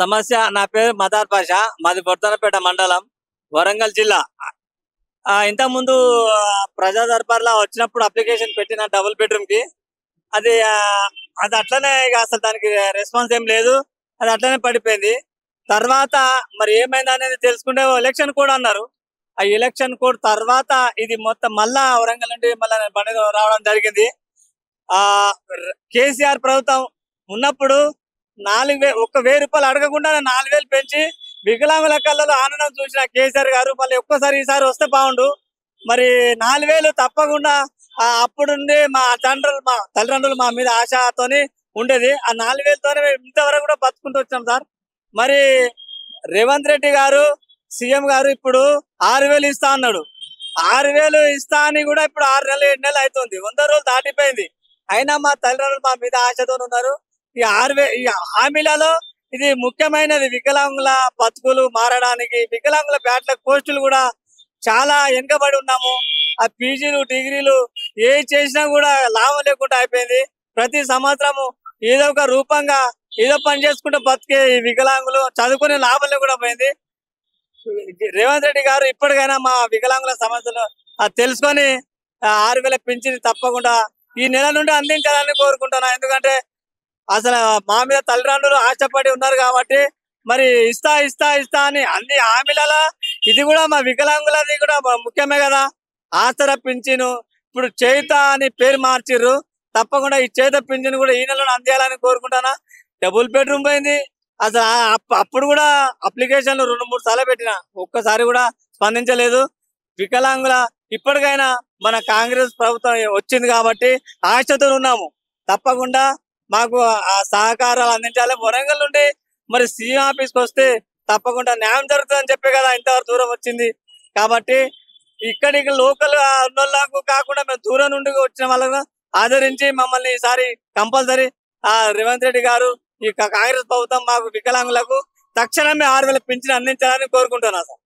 సమస్య నా పేరు మదార్ పాషా. మాది బొర్తనపేట మండలం, వరంగల్ జిల్లా. ఇంతకుముందు ప్రజా దర్బార్‌లో వచ్చినప్పుడు అప్లికేషన్ పెట్టిన డబుల్ బెడ్‌రూమ్‌కి. అది అది అట్లనే ఇక అసలు దానికి రెస్పాన్స్ ఏం లేదు. అది అట్లనే పడిపోయింది. తర్వాత మరి ఏమైందనేది తెలుసుకుంటే ఎలక్షన్ కోడ్ అన్నారు. ఆ ఎలక్షన్ కోడ్ తర్వాత ఇది మొత్తం మళ్ళా వరంగల్ నుండి మళ్ళా నేను బండి రావడం జరిగింది. కేసీఆర్ ప్రభుత్వం ఉన్నప్పుడు 4,000 ఒక్క ₹1000 అడగకుండా 4,000 పెంచి వికలాంగుల కళ్ళలో ఆనందం చూసిన కేసీఆర్ గారు మళ్ళీ ఒక్కసారి ఈసారి వస్తే బాగుండు. మరి 4,000 తప్పకుండా అప్పుడుండి మా తల్లిదండ్రులు మా మీద ఆశతోని ఉండేది. ఆ 4,000తోనే ఇంతవరకు కూడా బతుకుంటూ వచ్చాం సార్. మరి రేవంత్ రెడ్డి గారు సీఎం గారు ఇప్పుడు 6,000 ఇస్తా అన్నాడు. 6,000 ఇస్తా అని కూడా ఇప్పుడు 6 నెలలు 7 నెలలు అవుతుంది. 100 రోజులు దాటిపోయింది. అయినా మా తల్లిదండ్రులు మా మీద ఆశతో ఉన్నారు. ఈ 6,000 ఈ హామీలలో ఇది ముఖ్యమైనది. వికలాంగుల బతుకులు మారడానికి, వికలాంగుల బ్యాట్ల పోస్టులు కూడా చాలా వెనుకబడి ఉన్నాము. ఆ పీజీలు డిగ్రీలు ఏ చేసినా కూడా లాభం లేకుండా అయిపోయింది. ప్రతి సంవత్సరము ఏదో ఒక రూపంగా ఏదో పని చేసుకుంటూ బతికే ఈ వికలాంగులు చదువుకునే లాభం లేకుండా పోయింది. రేవంత్ రెడ్డి గారు ఇప్పటికైనా మా వికలాంగుల సమస్యలు తెలుసుకొని 6,000 పింఛను తప్పకుండా ఈ నెల నుండి అందించాలని కోరుకుంటున్నా. ఎందుకంటే అసలు మా మీద తల్లిదండ్రులు ఆశపడి ఉన్నారు కాబట్టి మరి ఇస్తా ఇస్తా ఇస్తా అని అన్ని హామీలలో ఇది కూడా మా వికలాంగులది కూడా ముఖ్యమే కదా. ఆసరా పింఛను ఇప్పుడు చేయుత అని పేరు మార్చిర్రు. తప్పకుండా ఈ చేత పింఛను కూడా ఈ నెలలో అందియాలని కోరుకుంటానా. డబుల్ బెడ్రూమ్ పోయింది. అసలు అప్పుడు కూడా అప్లికేషన్లు 2-3 సార్లు పెట్టిన, ఒక్కసారి కూడా స్పందించలేదు. వికలాంగుల ఇప్పటికైనా మన కాంగ్రెస్ ప్రభుత్వం వచ్చింది కాబట్టి ఆశతో ఉన్నాము. తప్పకుండా మాకు ఆ సహకారాలు అందించాలి. వరంగల్ నుండి మరి సీఎం ఆఫీస్కి వస్తే తప్పకుండా న్యాయం జరుగుతుందని చెప్పే కదా ఇంతవరకు దూరం వచ్చింది. కాబట్టి ఇక్కడికి లోకల్ ఉన్న వాళ్ళకు కాకుండా మేము దూరం నుండి వచ్చిన వాళ్ళకు ఆదరించి మమ్మల్ని ఈసారి కంపల్సరీ రేవంత్ రెడ్డి గారు ఈ కాంగ్రెస్ ప్రభుత్వం మాకు వికలాంగులకు తక్షణమే 6,000 పింఛను అందించాలని కోరుకుంటున్నా సార్.